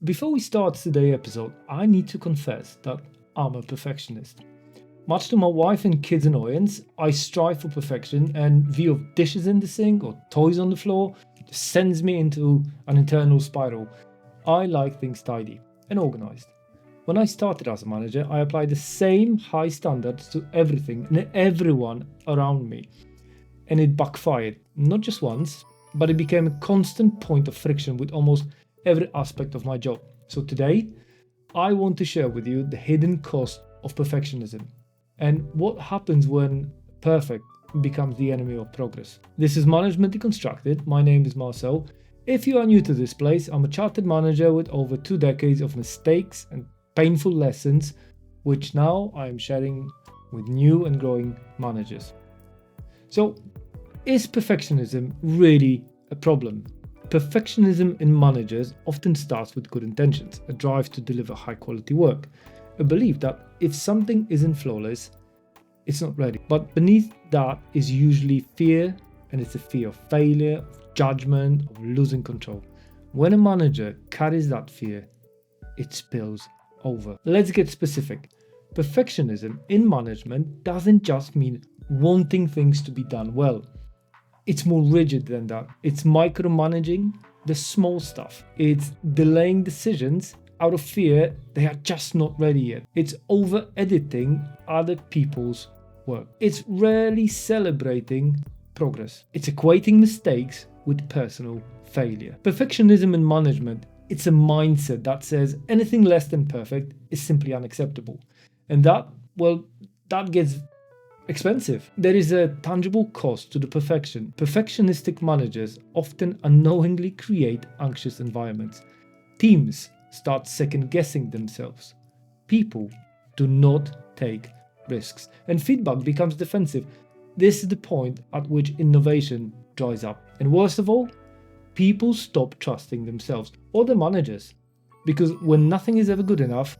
Before we start today's episode, I need to confess that I'm a perfectionist. Much to my wife and kids' annoyance, I strive for perfection, and view of dishes in the sink or toys on the floor just sends me into an internal spiral. I like things tidy and organized. When I started as a manager, I applied the same high standards to everything and everyone around me. And it backfired, not just once, but it became a constant point of friction with almost every aspect of my job. So today, I want to share with you the hidden cost of perfectionism and what happens when perfect becomes the enemy of progress. This is Management Deconstructed. My name is Marcel. If you are new to this place, I'm a chartered manager with over 2 decades of mistakes and painful lessons, which now I am sharing with new and growing managers. So, is perfectionism really a problem? Perfectionism in managers often starts with good intentions, a drive to deliver high quality work, a belief that if something isn't flawless, it's not ready. But beneath that is usually fear, and it's a fear of failure, of judgment, of losing control. When a manager carries that fear, it spills over. Let's get specific. Perfectionism in management doesn't just mean wanting things to be done well. It's more rigid than that. It's micromanaging the small stuff. It's delaying decisions out of fear they are just not ready yet. It's over editing other people's work. It's rarely celebrating progress. It's equating mistakes with personal failure. Perfectionism in management, it's a mindset that says anything less than perfect is simply unacceptable. And that gets expensive. There is a tangible cost to the perfection. Perfectionistic managers often unknowingly create anxious environments. Teams start second guessing themselves. People do not take risks, and feedback becomes defensive. This is the point at which innovation dries up. And worst of all, people stop trusting themselves or the managers. Because when nothing is ever good enough,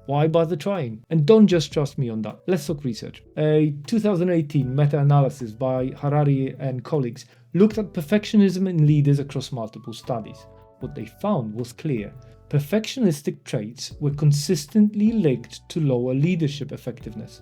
why bother trying? And don't just trust me on that. Let's talk research. A 2018 meta-analysis by Harari and colleagues looked at perfectionism in leaders across multiple studies. What they found was clear. Perfectionistic traits were consistently linked to lower leadership effectiveness,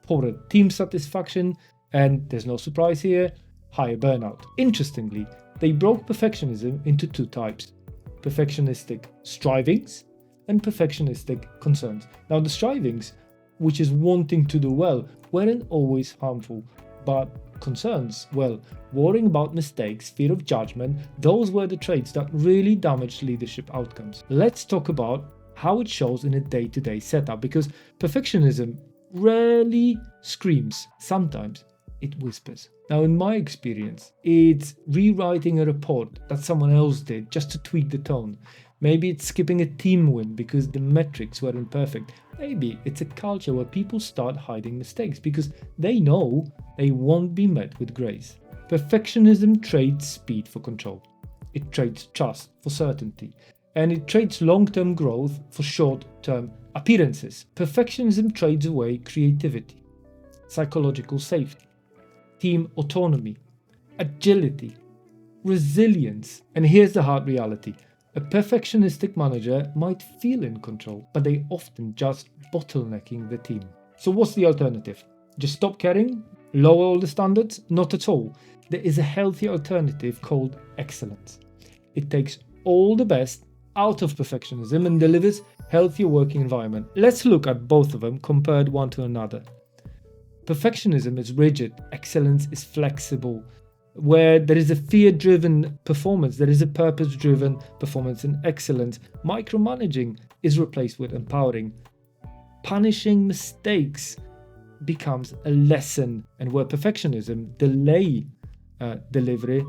poorer team satisfaction, and there's no surprise here, higher burnout. Interestingly, they broke perfectionism into 2 types: perfectionistic strivings and perfectionistic concerns. Now, the strivings, which is wanting to do well, weren't always harmful, but concerns, worrying about mistakes, fear of judgment, those were the traits that really damaged leadership outcomes. Let's talk about how it shows in a day-to-day setup, because perfectionism rarely screams. Sometimes it whispers. Now, in my experience, it's rewriting a report that someone else did just to tweak the tone. Maybe it's skipping a team win because the metrics weren't perfect. Maybe it's a culture where people start hiding mistakes because they know they won't be met with grace. Perfectionism trades speed for control. It trades trust for certainty. And it trades long-term growth for short-term appearances. Perfectionism trades away creativity, psychological safety, team autonomy, agility, resilience. And here's the hard reality. A perfectionistic manager might feel in control, but they often just bottlenecking the team. So what's the alternative? Just stop caring? Lower all the standards? Not at all. There is a healthy alternative called excellence. It takes all the best out of perfectionism and delivers healthier working environment. Let's look at both of them compared one to another. Perfectionism is rigid, excellence is flexible. Where there is a fear-driven performance, there is a purpose-driven performance and excellence. Micromanaging is replaced with empowering. Punishing mistakes becomes a lesson, and where perfectionism delay delivery,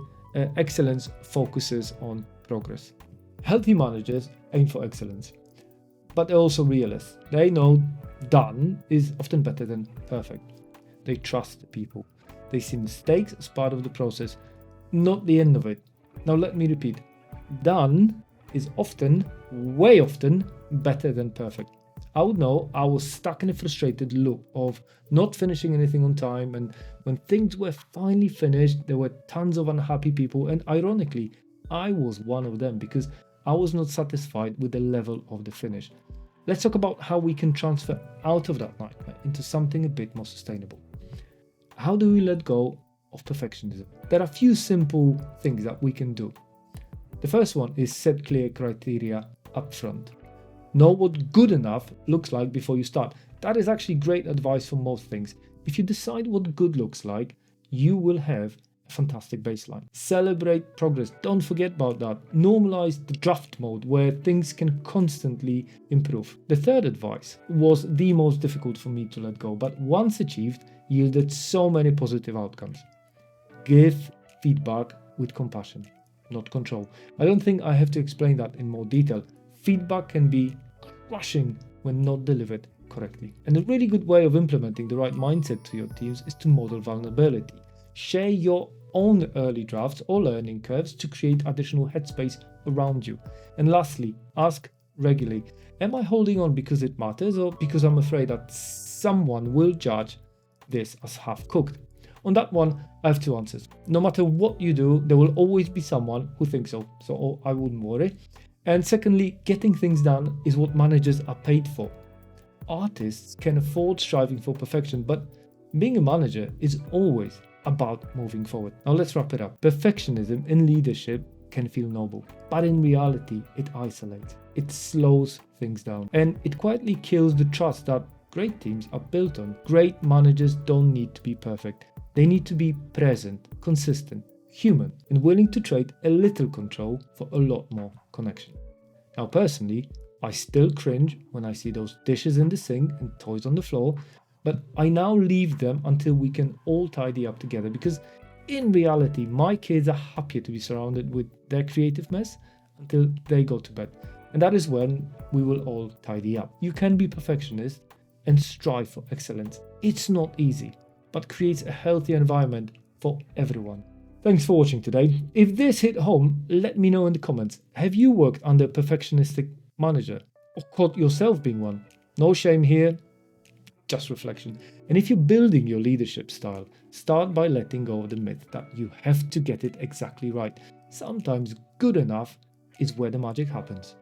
excellence focuses on progress. Healthy managers aim for excellence, but they're also realists. They know done is often better than perfect. They trust people. They see mistakes as part of the process, not the end of it. Now let me repeat. Done is often, way often, better than perfect. I would know I was stuck in a frustrated loop of not finishing anything on time, and when things were finally finished, there were tons of unhappy people, and ironically, I was one of them because I was not satisfied with the level of the finish. Let's talk about how we can transfer out of that nightmare into something a bit more sustainable. How do we let go of perfectionism? There are a few simple things that we can do. The first one is set clear criteria upfront. Know what good enough looks like before you start. That is actually great advice for most things. If you decide what good looks like, you will have a fantastic baseline. Celebrate progress. Don't forget about that. Normalize the draft mode where things can constantly improve. The third advice was the most difficult for me to let go, but once achieved, yielded so many positive outcomes. Give feedback with compassion, not control. I don't think I have to explain that in more detail. Feedback can be crushing when not delivered correctly. And a really good way of implementing the right mindset to your teams is to model vulnerability. Share your own early drafts or learning curves to create additional headspace around you. And lastly, ask regularly, am I holding on because it matters or because I'm afraid that someone will judge this as half-cooked? On that one, I have two answers. No matter what you do, there will always be someone who thinks so. So I wouldn't worry. And secondly, getting things done is what managers are paid for. Artists can afford striving for perfection, but being a manager is always about moving forward. Now let's wrap it up. Perfectionism in leadership can feel noble, but in reality, it isolates. It slows things down, and it quietly kills the trust that great teams are built on. Great managers don't need to be perfect. They need to be present, consistent, human, and willing to trade a little control for a lot more connection. Now, personally, I still cringe when I see those dishes in the sink and toys on the floor, but I now leave them until we can all tidy up together, because in reality, my kids are happier to be surrounded with their creative mess until they go to bed. And that is when we will all tidy up. You can be perfectionist and strive for excellence. It's not easy, but creates a healthy environment for everyone. Thanks for watching today. If this hit home, let me know in the comments. Have you worked under a perfectionistic manager or caught yourself being one? No shame here, just reflection. And if you're building your leadership style, start by letting go of the myth that you have to get it exactly right. Sometimes good enough is where the magic happens.